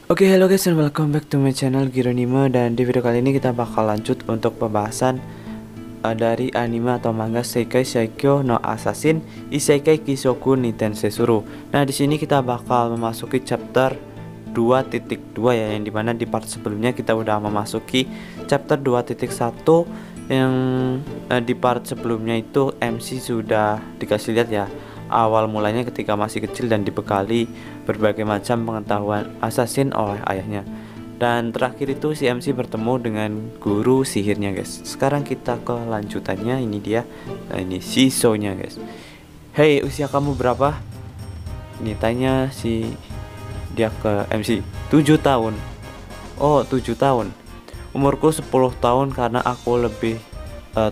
Oke, hello guys and welcome back to my channel Gironime. Dan di video kali ini kita bakal lanjut untuk pembahasan dari anime atau manga Seikai Shaikyo no Assassin Isekai Kisoku ni Tensetsuru. Nah, di sini kita bakal memasuki chapter 2.2 ya, yang dimana di part sebelumnya kita udah memasuki chapter 2.1 yang di part sebelumnya itu MC sudah dikasih lihat ya awal mulanya ketika masih kecil dan dibekali berbagai macam pengetahuan assassin oleh ayahnya. Dan terakhir itu si MC bertemu dengan guru sihirnya guys. Sekarang kita ke lanjutannya, ini dia. Nah, ini Shiso-nya guys. Hey, usia kamu berapa? Ini tanya si dia ke MC. 7 tahun. Oh, 7 tahun. Umurku 10 tahun karena aku lebih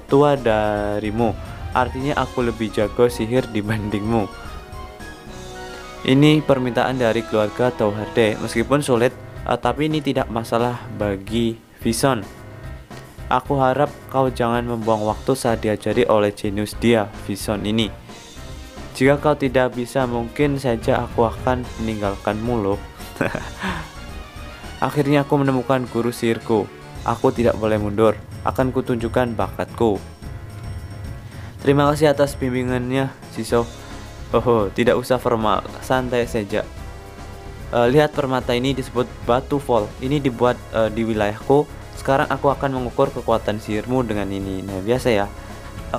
tua darimu. Artinya aku lebih jago sihir dibandingmu. Ini permintaan dari keluarga Touhade. Meskipun sulit, tapi ini tidak masalah bagi Vison. Aku harap kau jangan membuang waktu saat diajari oleh jenius dia, Vison ini. Jika kau tidak bisa, mungkin saja aku akan meninggalkanmu loh. Akhirnya aku menemukan guru sihirku. Aku tidak boleh mundur. Akan kutunjukkan bakatku. Terima kasih atas bimbingannya, Shiso. Oh, tidak usah formal, santai saja. Lihat permata ini disebut batu vol. Ini dibuat di wilayahku. Sekarang aku akan mengukur kekuatan sihirmu dengan ini. Nah, biasa ya.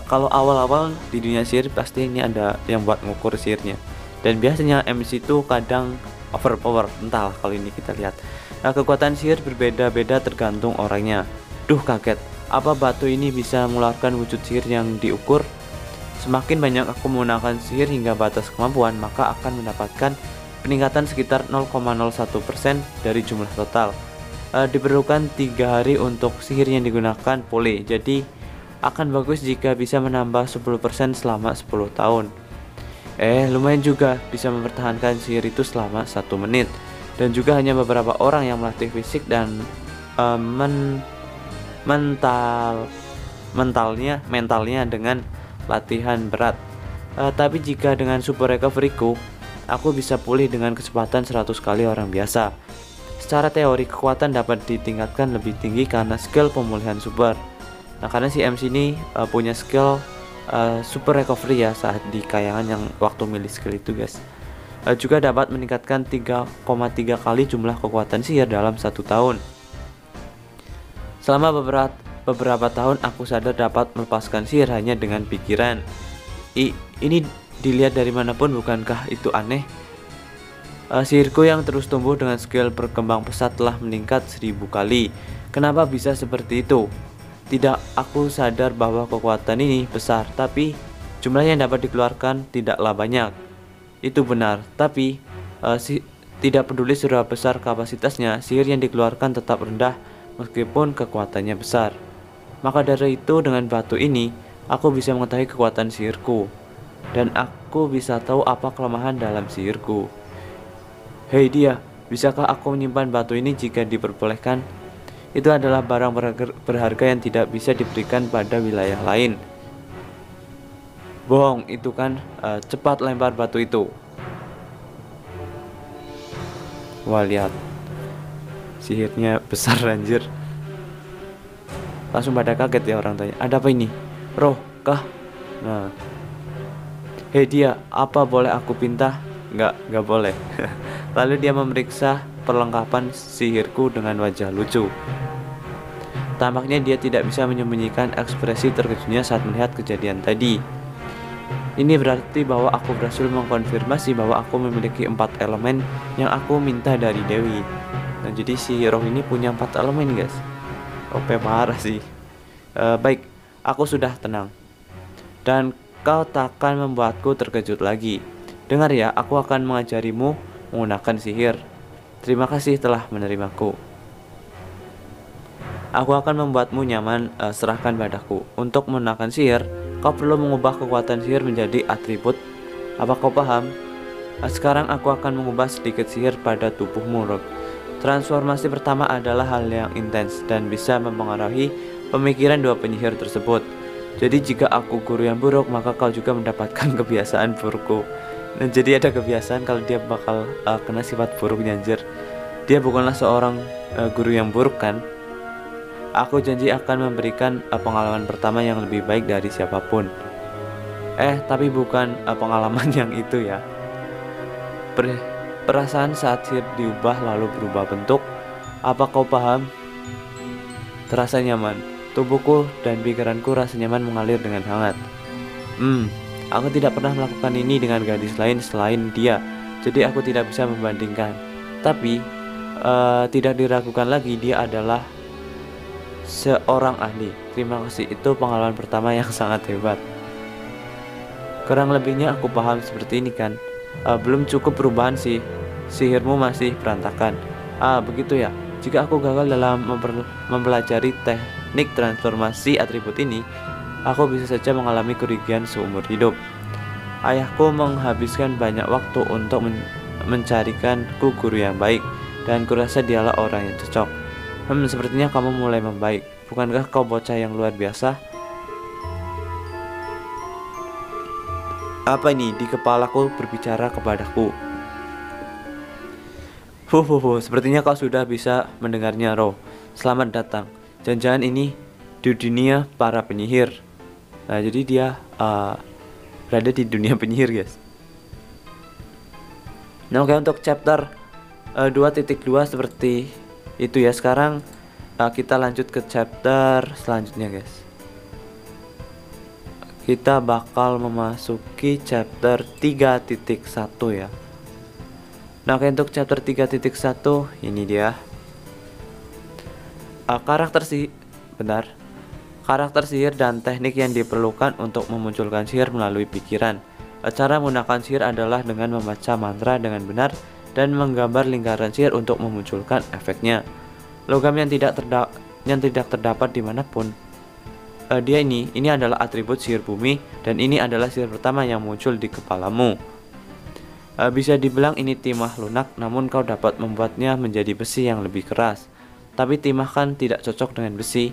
Kalau awal-awal di dunia sihir pasti ini ada yang buat mengukur sihirnya. Dan biasanya MC itu kadang overpower. Entahlah kalau ini kita lihat. Nah, kekuatan sihir berbeda-beda tergantung orangnya. Duh, kaget. Apa batu ini bisa mengeluarkan wujud sihir yang diukur? Semakin banyak aku menggunakan sihir hingga batas kemampuan, maka akan mendapatkan peningkatan sekitar 0,01% dari jumlah total. Diperlukan 3 hari untuk sihir yang digunakan pulih. Jadi akan bagus jika bisa menambah 10% selama 10 tahun. Lumayan juga bisa mempertahankan sihir itu selama 1 menit. Dan juga hanya beberapa orang yang melatih fisik dan mentalnya dengan latihan berat. Tapi jika dengan super recovery-ku, aku bisa pulih dengan kecepatan 100 kali orang biasa. Secara teori, kekuatan dapat ditingkatkan lebih tinggi karena skill pemulihan super. Nah, karena si MC ini punya skill super recovery ya saat di kayangan yang waktu milih skill itu guys. Juga dapat meningkatkan 3,3 kali jumlah kekuatan sihir dalam 1 tahun. Selama beberapa tahun aku sadar dapat melepaskan sihir hanya dengan pikiran. Ini dilihat dari manapun, bukankah itu aneh? Sihirku yang terus tumbuh dengan skill berkembang pesat telah meningkat 1000 kali. Kenapa bisa seperti itu? Tidak, aku sadar bahwa kekuatan ini besar, tapi jumlah yang dapat dikeluarkan tidaklah banyak. Itu benar, tapi tidak peduli seberapa besar kapasitasnya, sihir yang dikeluarkan tetap rendah meskipun kekuatannya besar. Maka dari itu dengan batu ini aku bisa mengetahui kekuatan sihirku. Dan aku bisa tahu apa kelemahan dalam sihirku. Hei dia, bisakah aku menyimpan batu ini jika diperbolehkan? Itu adalah barang berharga yang tidak bisa diberikan pada wilayah lain. Bohong, itu kan cepat lempar batu itu. Wah, lihat. Sihirnya besar anjir. Langsung pada kaget ya orang tanya, ada apa ini? Roh kah? Nah, hei dia, apa boleh aku pinta? Nggak boleh. Lalu dia memeriksa perlengkapan sihirku dengan wajah lucu. Tampaknya dia tidak bisa menyembunyikan ekspresi terkejutnya saat melihat kejadian tadi. Ini berarti bahwa aku berhasil mengkonfirmasi bahwa aku memiliki 4 elemen yang aku minta dari Dewi. Nah, jadi si roh ini punya 4 elemen guys. OP parah sih. Baik, aku sudah tenang. Dan kau takkan membuatku terkejut lagi. Dengar ya, aku akan mengajarimu menggunakan sihir. Terima kasih telah menerimaku. Aku akan membuatmu nyaman, serahkan padaku. Untuk menggunakan sihir, kau perlu mengubah kekuatan sihir menjadi atribut. Apa kau paham? Sekarang aku akan mengubah sedikit sihir pada tubuhmu, Rob. Transformasi pertama adalah hal yang intens dan bisa mempengaruhi pemikiran 2 penyihir tersebut. Jadi jika aku guru yang buruk, maka kau juga mendapatkan kebiasaan burukku. Nah, jadi ada kebiasaan kalau dia bakal kena sifat buruknya anjir. Dia bukanlah seorang guru yang buruk kan? Aku janji akan memberikan pengalaman pertama yang lebih baik dari siapapun. Tapi bukan pengalaman yang itu ya. Perasaan saat sihir diubah lalu berubah bentuk. Apa kau paham? Terasa nyaman. Tubuhku dan pikiranku rasa nyaman mengalir dengan hangat. Aku tidak pernah melakukan ini dengan gadis lain selain dia. Jadi aku tidak bisa membandingkan. Tapi tidak diragukan lagi, dia adalah seorang ahli. Terima kasih, itu pengalaman pertama yang sangat hebat. Kurang lebihnya aku paham seperti ini kan. Belum cukup perubahan sih. Sihirmu masih berantakan. Begitu ya. Jika aku gagal dalam mempelajari teknik transformasi atribut ini, aku bisa saja mengalami kerugian seumur hidup. Ayahku menghabiskan banyak waktu untuk mencarikanku guru yang baik, dan kurasa dialah orang yang cocok. Sepertinya kamu mulai membaik. Bukankah kau bocah yang luar biasa? Apa ini? Di kepalaku berbicara kepadaku. Sepertinya kau sudah bisa mendengarnya, Ro. Selamat datang. Jangan-jangan ini di dunia para penyihir. Nah, jadi dia berada di dunia penyihir, guys. Nah, oke, untuk chapter 2.2 seperti itu ya. Sekarang kita lanjut ke chapter selanjutnya, guys. Kita bakal memasuki chapter 3.1 ya. Nah, oke, untuk chapter 3.1 ini dia. Karakter sihir dan teknik yang diperlukan untuk memunculkan sihir melalui pikiran. Cara menggunakan sihir adalah dengan membaca mantra dengan benar dan menggambar lingkaran sihir untuk memunculkan efeknya. Logam yang tidak terdapat dimanapun. Ini adalah atribut sihir bumi, dan ini adalah sihir pertama yang muncul di kepalamu. Bisa dibilang ini timah lunak, namun kau dapat membuatnya menjadi besi yang lebih keras. Tapi timah kan tidak cocok dengan besi.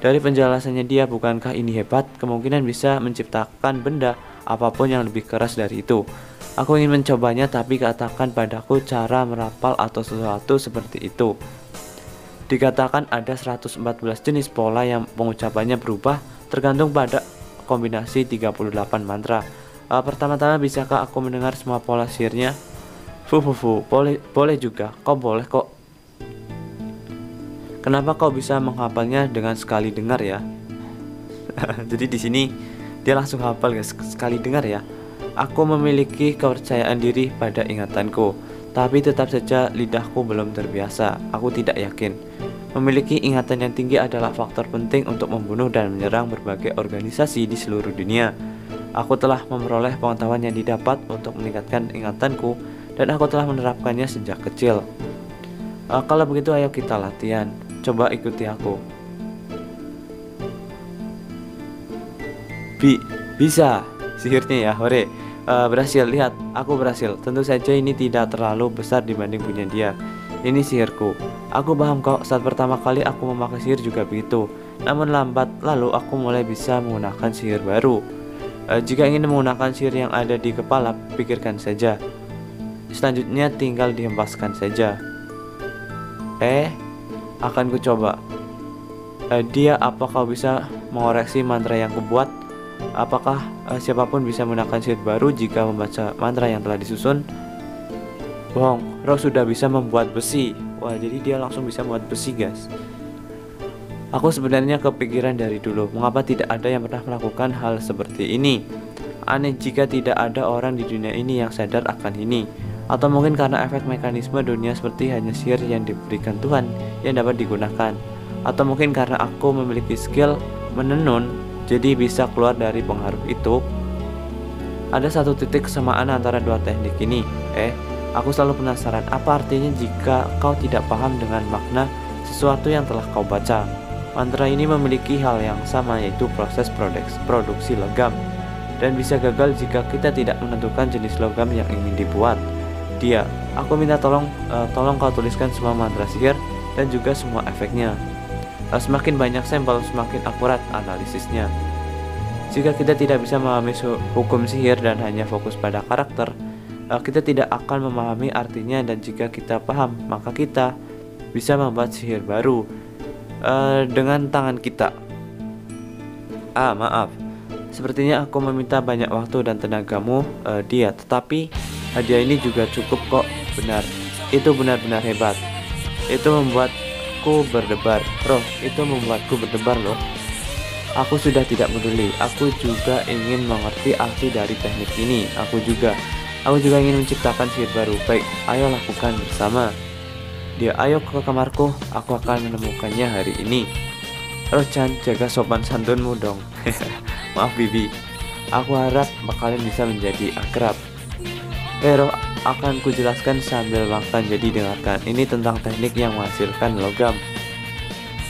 Dari penjelasannya dia, bukankah ini hebat? Kemungkinan bisa menciptakan benda apapun yang lebih keras dari itu. Aku ingin mencobanya, tapi katakan padaku cara merapal atau sesuatu seperti itu. Dikatakan ada 114 jenis pola yang pengucapannya berubah tergantung pada kombinasi 38 mantra. Pertama-tama, bisakah aku mendengar semua pola sihirnya? Boleh juga. Kau boleh kok. Kenapa kau bisa menghafalnya dengan sekali dengar ya? Jadi di sini dia langsung hafal, guys, sekali dengar ya. Aku memiliki kepercayaan diri pada ingatanku, tapi tetap saja lidahku belum terbiasa. Aku tidak yakin. Memiliki ingatan yang tinggi adalah faktor penting untuk membunuh dan menyerang berbagai organisasi di seluruh dunia. Aku telah memperoleh pengetahuan yang didapat untuk meningkatkan ingatanku, dan aku telah menerapkannya sejak kecil. Kalau begitu, ayo kita latihan. Coba ikuti aku. Bisa sihirnya ya, hore. Berhasil, lihat, aku berhasil. Tentu saja ini tidak terlalu besar dibanding punya dia. Ini sihirku. Aku paham kok, saat pertama kali aku memakai sihir juga begitu. Namun lambat lalu aku mulai bisa menggunakan sihir baru. Jika ingin menggunakan sihir yang ada di kepala, pikirkan saja. Selanjutnya tinggal dihempaskan saja. Akan ku coba. Dia, apa kau bisa mengoreksi mantra yang kubuat? Apakah siapapun bisa menggunakan sihir baru jika membaca mantra yang telah disusun? Bohong, Roh sudah bisa membuat besi. Wah, jadi dia langsung bisa membuat besi, guys. Aku sebenarnya kepikiran dari dulu, mengapa tidak ada yang pernah melakukan hal seperti ini? Aneh jika tidak ada orang di dunia ini yang sadar akan ini. Atau mungkin karena efek mekanisme dunia seperti hanya sihir yang diberikan Tuhan yang dapat digunakan. Atau mungkin karena aku memiliki skill menenun, jadi bisa keluar dari pengaruh itu. Ada satu titik kesamaan antara dua teknik ini. Aku selalu penasaran, apa artinya jika kau tidak paham dengan makna sesuatu yang telah kau baca? Mantra ini memiliki hal yang sama, yaitu proses produksi logam, dan bisa gagal jika kita tidak menentukan jenis logam yang ingin dibuat. Dia, aku minta tolong kau tuliskan semua mantra sihir dan juga semua efeknya. Semakin banyak sampel, semakin akurat analisisnya. Jika kita tidak bisa memahami hukum sihir dan hanya fokus pada karakter, kita tidak akan memahami artinya, dan jika kita paham, maka kita bisa membuat sihir baru dengan tangan kita. Maaf, sepertinya aku meminta banyak waktu dan tenagamu, dia, tetapi hadiah ini juga cukup kok. Benar, itu benar-benar hebat. Itu membuatku berdebar, Roh, itu membuatku berdebar loh. Aku sudah tidak peduli, aku juga ingin mengerti arti dari teknik ini. Aku juga ingin menciptakan sihir baru. Baik, ayo lakukan bersama. Dia, ayo ke kamarku, aku akan menemukannya hari ini. Roh-chan, jaga sopan santunmu dong. Maaf Bibi, aku harap kalian bisa menjadi akrab. Roh, akan kujelaskan sambil makan, jadi dengarkan. Ini tentang teknik yang menghasilkan logam.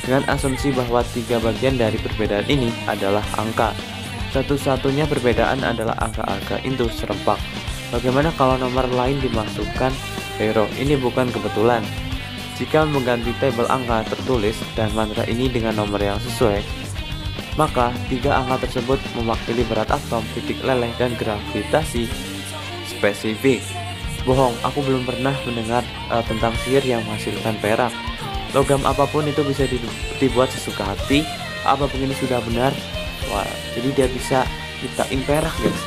Dengan asumsi bahwa 3 bagian dari perbedaan ini adalah angka. Satu-satunya perbedaan adalah angka-angka itu serempak. Bagaimana kalau nomor lain dimasukkan? Roh, ini bukan kebetulan. Jika mengganti tabel angka tertulis dan mantra ini dengan nomor yang sesuai, maka 3 angka tersebut mewakili berat atom, titik leleh, dan gravitasi spesifik. Bohong, aku belum pernah mendengar tentang sihir yang menghasilkan perak. Logam apapun itu bisa dibuat sesuka hati. Apapun ini sudah benar. Wah, jadi dia bisa ciptain perak, guys.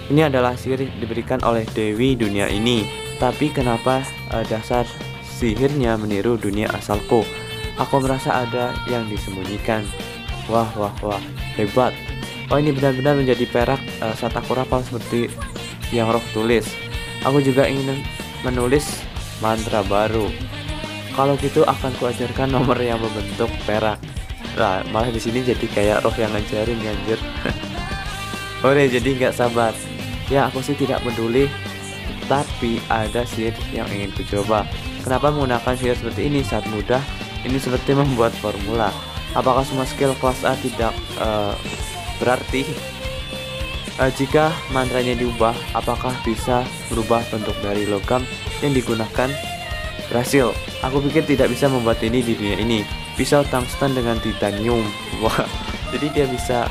Ini adalah sihir diberikan oleh Dewi dunia ini. Tapi kenapa dasar sihirnya meniru dunia asalku? Aku merasa ada yang disembunyikan. Wah, hebat. Oh, ini benar-benar menjadi perak saat aku rapal seperti yang Roh tulis. Aku juga ingin menulis mantra baru. Kalau gitu akan kuajarkan nomor yang membentuk perak. Nah, malah di sini jadi kayak Roh yang ngajarin, anjir. Oke, jadi nggak sabar. Ya, aku sih tidak peduli, tapi ada sihir yang ingin kucoba. Kenapa menggunakan sihir seperti ini saat mudah? Ini seperti membuat formula. Apakah semua skill kelas A tidak berarti? Jika mantranya diubah, apakah bisa berubah bentuk dari logam yang digunakan? Berhasil. Aku pikir tidak bisa membuat ini di dunia ini. Pisau tungsten dengan titanium. Wah, jadi dia bisa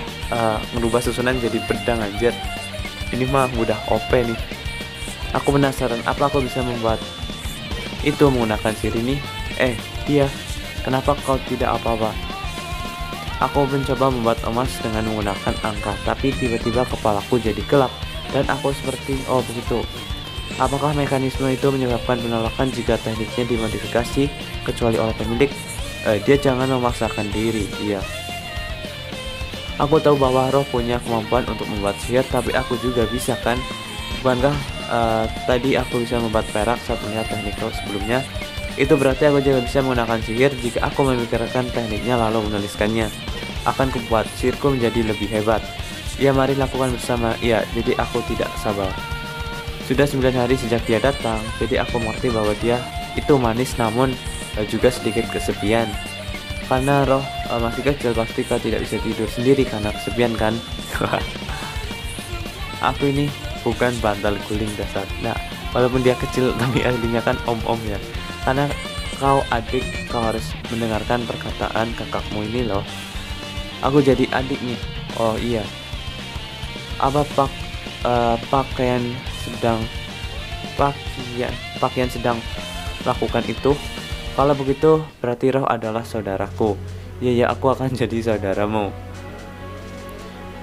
merubah susunan jadi pedang, anjir. Ini mah udah OP nih. Aku penasaran apa aku bisa membuat itu menggunakan sihir ini. Dia, kenapa kau tidak apa-apa? Aku mencoba membuat emas dengan menggunakan angka, tapi tiba-tiba kepalaku jadi gelap dan aku seperti, oh begitu. Apakah mekanisme itu menyebabkan penolakan jika tekniknya dimodifikasi kecuali oleh pemilik? Dia jangan memaksakan diri. Iya. Aku tahu bahwa Roh punya kemampuan untuk membuat sihir, tapi aku juga bisa, kan? Bukankah tadi aku bisa membuat perak saat melihat teknik Roh sebelumnya? Itu berarti aku juga bisa menggunakan sihir jika aku memikirkan tekniknya lalu menuliskannya. Akan kubuat sihirku menjadi lebih hebat. Ya, mari lakukan bersama. Ya, jadi aku tidak sabar. Sudah 9 hari sejak dia datang, jadi aku mengerti bahwa dia itu manis namun juga sedikit kesepian. Karena Roh masih kecil, pasti kau tidak bisa tidur sendiri karena kesepian, kan? Aku ini bukan bantal guling dasar. Nah, walaupun dia kecil tapi aslinya kan om-om ya. Karena kau adik, kau harus mendengarkan perkataan kakakmu ini loh. Aku jadi adik nih. Oh iya. Apa pakaian sedang lakukan itu? Kalau begitu berarti Roh adalah saudaraku. Ya, aku akan jadi saudaramu.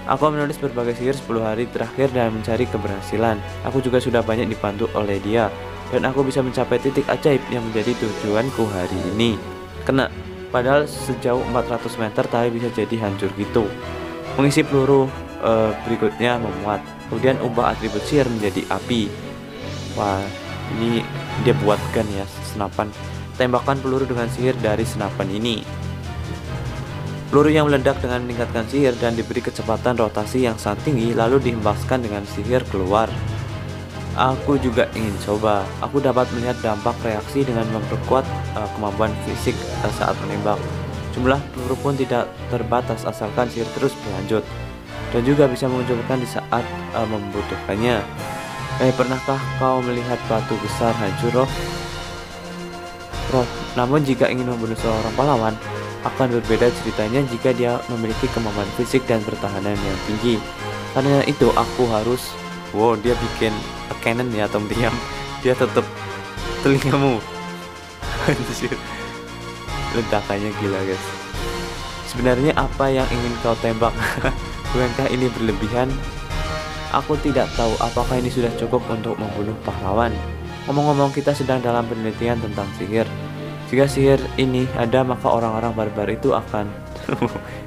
Aku menulis berbagai sihir 10 hari terakhir dan mencari keberhasilan. Aku juga sudah banyak dibantu oleh dia, dan aku bisa mencapai titik ajaib yang menjadi tujuanku hari ini. Kena, padahal sejauh 400 meter tali bisa jadi hancur gitu. Mengisi peluru berikutnya memuat. Kemudian ubah atribut sihir menjadi api. Wah, ini dia buatkan ya senapan. Tembakkan peluru dengan sihir dari senapan ini. Peluru yang meledak dengan meningkatkan sihir dan diberi kecepatan rotasi yang sangat tinggi, lalu dihembaskan dengan sihir keluar. Aku juga ingin coba. Aku dapat melihat dampak reaksi dengan memperkuat kemampuan fisik saat menembak. Jumlah peluru pun tidak terbatas asalkan sihir terus berlanjut, dan juga bisa memunculkan di saat membutuhkannya. Pernahkah kau melihat batu besar hancur, Roh? Namun jika ingin membunuh seorang pahlawan, akan berbeda ceritanya jika dia memiliki kemampuan fisik dan pertahanan yang tinggi. Karena itu aku harus Wow, dia bikin cannon ya Tom Diam. Dia tetep telingamu. Anjir. Ledakannya gila guys. Sebenarnya apa yang ingin kau tembak? Bukankah ini berlebihan? Aku tidak tahu apakah ini sudah cukup untuk membunuh pahlawan. Ngomong-ngomong, kita sedang dalam penelitian tentang sihir. Jika sihir ini ada, maka orang-orang barbar itu akan...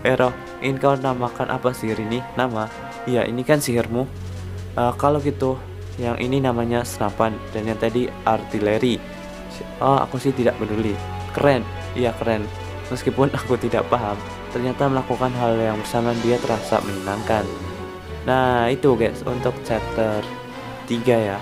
Hero, ingin kau namakan apa sihir ini? Nama? Iya, ini kan sihirmu. Kalau gitu, yang ini namanya senapan, dan yang tadi artileri. Oh, aku sih tidak peduli. Keren, iya keren. Meskipun aku tidak paham, ternyata melakukan hal yang bersama dia terasa menyenangkan. Nah itu guys untuk chapter 3 ya.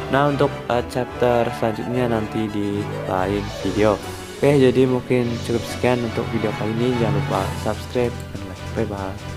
Nah untuk chapter selanjutnya nanti di lain video. Oke, jadi mungkin cukup sekian untuk video kali ini. Jangan lupa subscribe dan like. Bye bye.